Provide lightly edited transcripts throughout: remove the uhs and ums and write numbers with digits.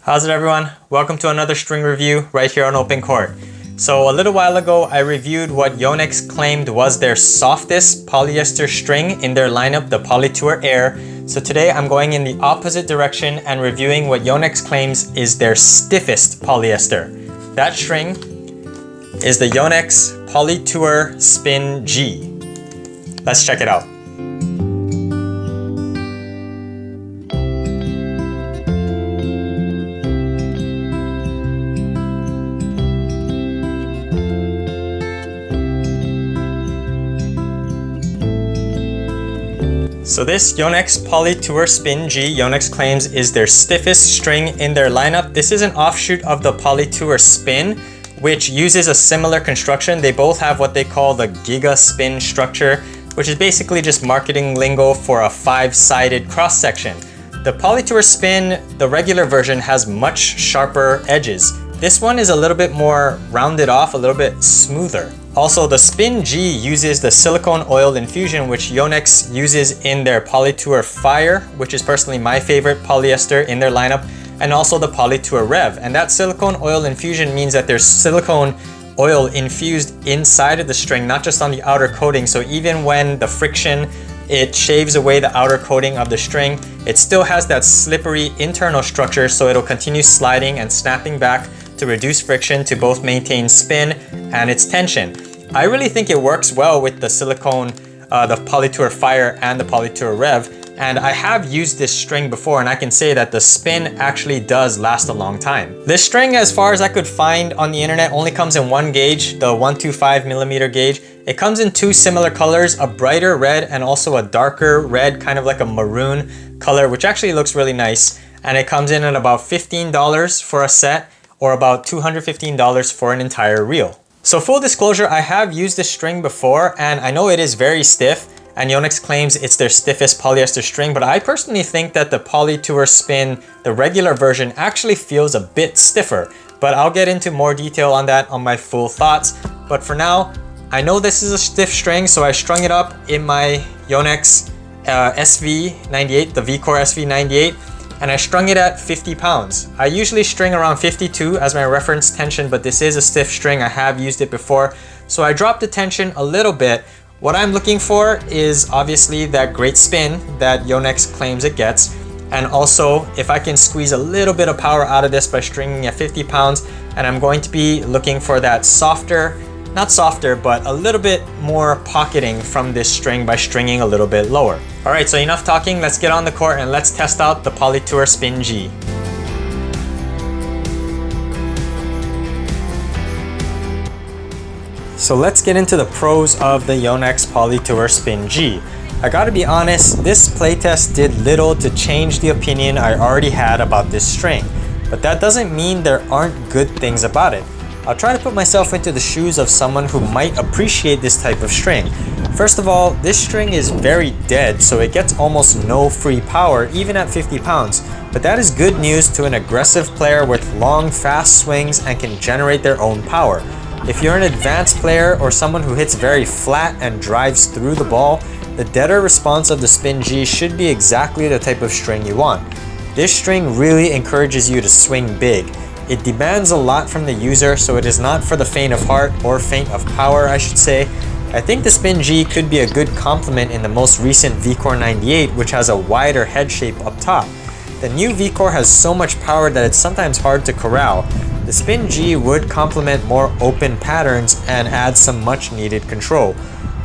How's it, everyone? Welcome to another string review right here on OpenCourt. So a little while ago, I reviewed what Yonex claimed was their softest polyester string in their lineup, the Polytour Air. So today I'm going in the opposite direction and reviewing what Yonex claims is their stiffest polyester. That string is the Yonex Polytour Spin G. Let's check it out. So this Yonex Polytour Spin G, Yonex claims is their stiffest string in their lineup. This is an offshoot of the Polytour Spin, which uses a similar construction. They both have what they call the Giga Spin structure, which is basically just marketing lingo for a 5-sided cross section. The Polytour Spin, the regular version, has much sharper edges. This one is a little bit more rounded off, a little bit smoother. Also, the Spin G uses the silicone oil infusion, which Yonex uses in their Polytour Fire, which is personally my favorite polyester in their lineup, and also the Polytour Rev. And that silicone oil infusion means that there's silicone oil infused inside of the string, not just on the outer coating. So even when the friction, it shaves away the outer coating of the string, it still has that slippery internal structure, so it'll continue sliding and snapping back to reduce friction to both maintain spin and its tension. I really think it works well with the silicone, the Polytour Fire and the Polytour Rev, and I have used this string before and I can say that the spin actually does last a long time. This string, as far as I could find on the internet, only comes in one gauge, the 125mm gauge. It comes in two similar colors, a brighter red and also a darker red, kind of like a maroon color, which actually looks really nice. And it comes in at about $15 for a set, or about $215 for an entire reel. So full disclosure, I have used this string before and I know it is very stiff, and Yonex claims it's their stiffest polyester string, but I personally think that the Polytour Spin, the regular version, actually feels a bit stiffer. But I'll get into more detail on that on my full thoughts. But for now, I know this is a stiff string, so I strung it up in my Yonex SV98, the V-Core SV98, and I strung it at 50 pounds. I usually string around 52 as my reference tension, but this is a stiff string. I have used it before, so I dropped the tension a little bit. What I'm looking for is obviously that great spin that Yonex claims it gets, and also if I can squeeze a little bit of power out of this by stringing at 50 pounds, and I'm going to be looking for that softer, not softer, but a little bit more pocketing from this string by stringing a little bit lower. All right, so enough talking, let's get on the court and let's test out the Polytour Spin G. So let's get into the pros of the Yonex Polytour Spin G. I gotta be honest, this playtest did little to change the opinion I already had about this string, but that doesn't mean there aren't good things about it. I'll try to put myself into the shoes of someone who might appreciate this type of string. First of all, this string is very dead, so it gets almost no free power even at 50 pounds. But that is good news to an aggressive player with long, fast swings and can generate their own power. If you're an advanced player or someone who hits very flat and drives through the ball, the deader response of the Spin G should be exactly the type of string you want. This string really encourages you to swing big. It demands a lot from the user, so it is not for the faint of heart, or faint of power, I should say. I think the Spin G could be a good complement in the most recent V-Core 98, which has a wider head shape up top. The new V-Core has so much power that it's sometimes hard to corral. The Spin G would complement more open patterns and add some much needed control.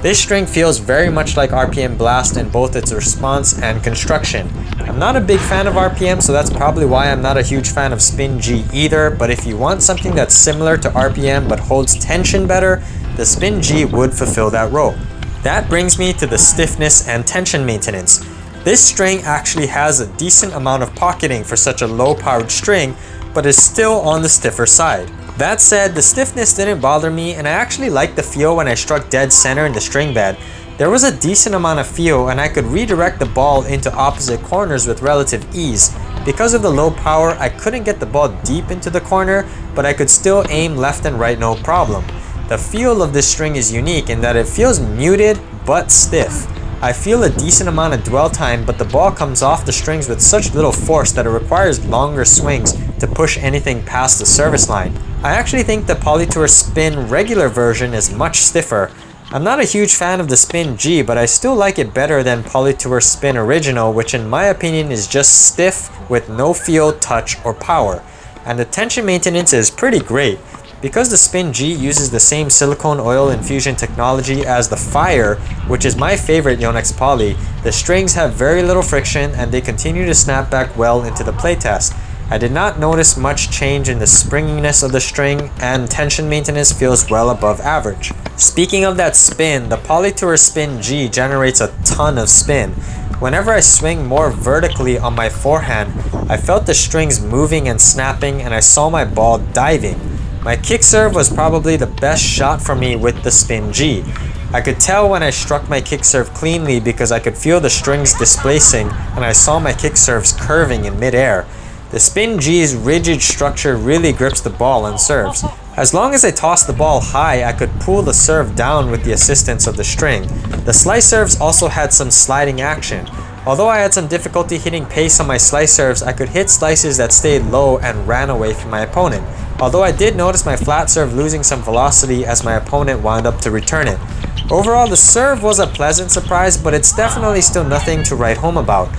This string feels very much like RPM Blast in both its response and construction. I'm not a big fan of RPM, so that's probably why I'm not a huge fan of Spin G either, but if you want something that's similar to RPM but holds tension better, the Spin G would fulfill that role. That brings me to the stiffness and tension maintenance. This string actually has a decent amount of pocketing for such a low-powered string, but is still on the stiffer side. That said, the stiffness didn't bother me, and I actually liked the feel when I struck dead center in the string bed. There was a decent amount of feel, and I could redirect the ball into opposite corners with relative ease. Because of the low power, I couldn't get the ball deep into the corner, but I could still aim left and right no problem. The feel of this string is unique in that it feels muted but stiff. I feel a decent amount of dwell time, but the ball comes off the strings with such little force that it requires longer swings to push anything past the service line. I actually think the Polytour Spin regular version is much stiffer. I'm not a huge fan of the Spin G, but I still like it better than Polytour Spin Original, which in my opinion is just stiff with no feel, touch, or power. And the tension maintenance is pretty great. Because the Spin G uses the same silicone oil infusion technology as the Fire, which is my favorite Yonex poly, the strings have very little friction and they continue to snap back well into the playtest. I did not notice much change in the springiness of the string, and tension maintenance feels well above average. Speaking of that spin, the Polytour Spin G generates a ton of spin. Whenever I swing more vertically on my forehand, I felt the strings moving and snapping, and I saw my ball diving. My kick serve was probably the best shot for me with the Spin G. I could tell when I struck my kick serve cleanly because I could feel the strings displacing and I saw my kick serves curving in midair. The Spin G's rigid structure really grips the ball and serves. As long as I tossed the ball high, I could pull the serve down with the assistance of the string. The slice serves also had some sliding action. Although I had some difficulty hitting pace on my slice serves, I could hit slices that stayed low and ran away from my opponent. Although I did notice my flat serve losing some velocity as my opponent wound up to return it. Overall, the serve was a pleasant surprise, but it's definitely still nothing to write home about.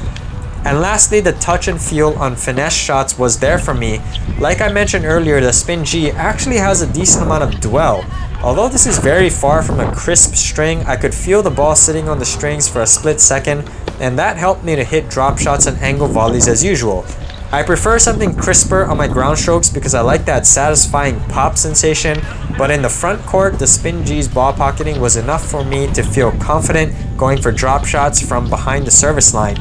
And lastly, the touch and feel on finesse shots was there for me. Like I mentioned earlier, the Spin G actually has a decent amount of dwell. Although this is very far from a crisp string, I could feel the ball sitting on the strings for a split second, and that helped me to hit drop shots and angle volleys as usual. I prefer something crisper on my ground strokes because I like that satisfying pop sensation, but in the front court, the Spin G's ball pocketing was enough for me to feel confident going for drop shots from behind the service line.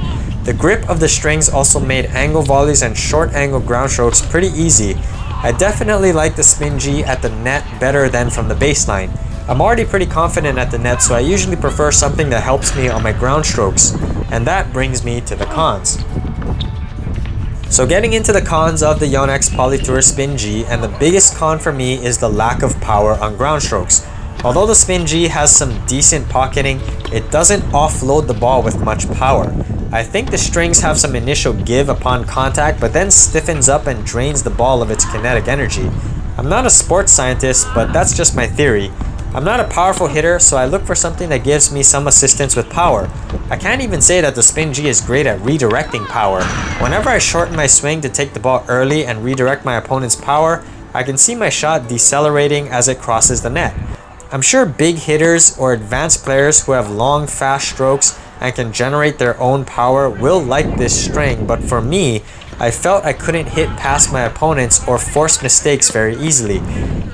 The grip of the strings also made angle volleys and short angle ground strokes pretty easy. I definitely like the Spin G at the net better than from the baseline. I'm already pretty confident at the net, so I usually prefer something that helps me on my ground strokes. And that brings me to the cons. So getting into the cons of the Yonex Polytour Spin G, and the biggest con for me is the lack of power on ground strokes. Although the Spin G has some decent pocketing, it doesn't offload the ball with much power. I think the strings have some initial give upon contact, but then stiffens up and drains the ball of its kinetic energy. I'm not a sports scientist, but that's just my theory. I'm not a powerful hitter, so I look for something that gives me some assistance with power. I can't even say that the Spin G is great at redirecting power. Whenever I shorten my swing to take the ball early and redirect my opponent's power, I can see my shot decelerating as it crosses the net. I'm sure big hitters or advanced players who have long, fast strokes and can generate their own power will like this string, but for me, I felt I couldn't hit past my opponents or force mistakes very easily.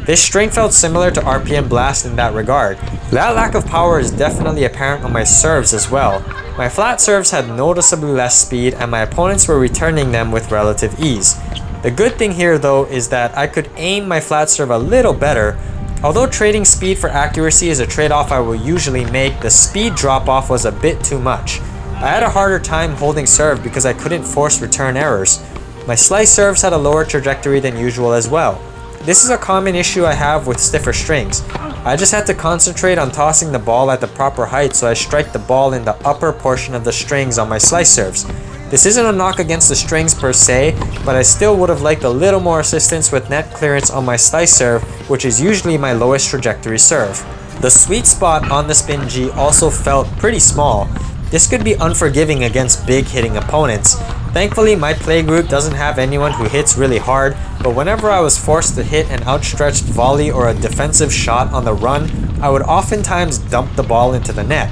This string felt similar to RPM Blast in that regard. That lack of power is definitely apparent on my serves as well. My flat serves had noticeably less speed and my opponents were returning them with relative ease. The good thing here though is that I could aim my flat serve a little better. Although trading speed for accuracy is a trade-off I will usually make, the speed drop-off was a bit too much. I had a harder time holding serve because I couldn't force return errors. My slice serves had a lower trajectory than usual as well. This is a common issue I have with stiffer strings. I just had to concentrate on tossing the ball at the proper height so I strike the ball in the upper portion of the strings on my slice serves. This isn't a knock against the strings per se, but I still would have liked a little more assistance with net clearance on my slice serve, which is usually my lowest trajectory serve. The sweet spot on the Spin G also felt pretty small. This could be unforgiving against big hitting opponents. Thankfully, my playgroup doesn't have anyone who hits really hard, but whenever I was forced to hit an outstretched volley or a defensive shot on the run, I would oftentimes dump the ball into the net.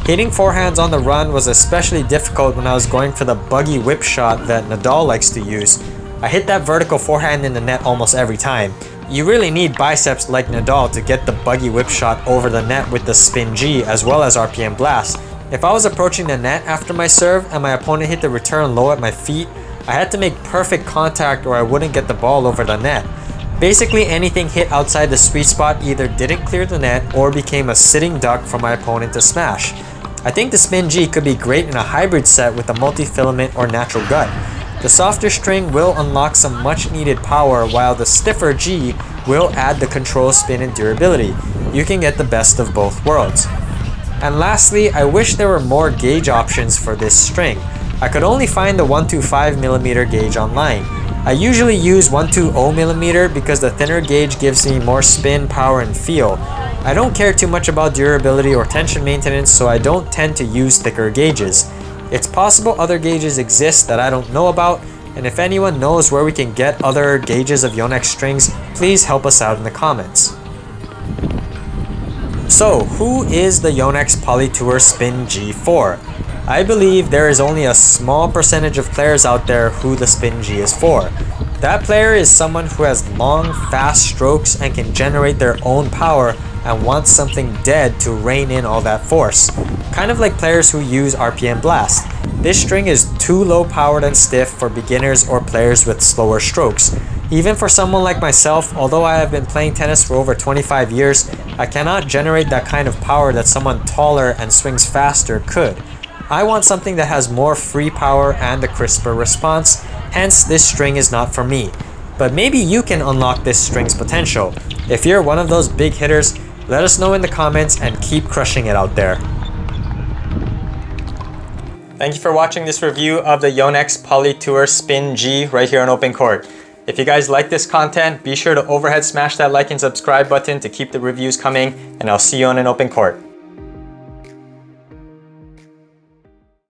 Hitting forehands on the run was especially difficult when I was going for the buggy whip shot that Nadal likes to use. I hit that vertical forehand in the net almost every time. You really need biceps like Nadal to get the buggy whip shot over the net with the Spin G as well as RPM Blast. If I was approaching the net after my serve and my opponent hit the return low at my feet, I had to make perfect contact or I wouldn't get the ball over the net. Basically anything hit outside the sweet spot either didn't clear the net or became a sitting duck for my opponent to smash. I think the Spin G could be great in a hybrid set with a multi-filament or natural gut. The softer string will unlock some much needed power while the stiffer G will add the control, spin, and durability. You can get the best of both worlds. And lastly, I wish there were more gauge options for this string. I could only find the 125mm gauge online. I usually use 120mm because the thinner gauge gives me more spin, power, and feel. I don't care too much about durability or tension maintenance, so I don't tend to use thicker gauges. It's possible other gauges exist that I don't know about, and if anyone knows where we can get other gauges of Yonex strings, please help us out in the comments. So, who is the Yonex PolyTour Spin G for? I believe there is only a small percentage of players out there who the Spin G is for. That player is someone who has long, fast strokes and can generate their own power and wants something dead to rein in all that force. Kind of like players who use RPM Blast. This string is too low powered and stiff for beginners or players with slower strokes. Even for someone like myself, although I have been playing tennis for over 25 years, I cannot generate that kind of power that someone taller and swings faster could. I want something that has more free power and a crisper response, hence this string is not for me. But maybe you can unlock this string's potential. If you're one of those big hitters, let us know in the comments and keep crushing it out there. Thank you for watching this review of the Yonex PolyTour Spin G right here on OpenCourt. If you guys like this content, be sure to overhead smash that like and subscribe button to keep the reviews coming, and I'll see you on an OpenCourt.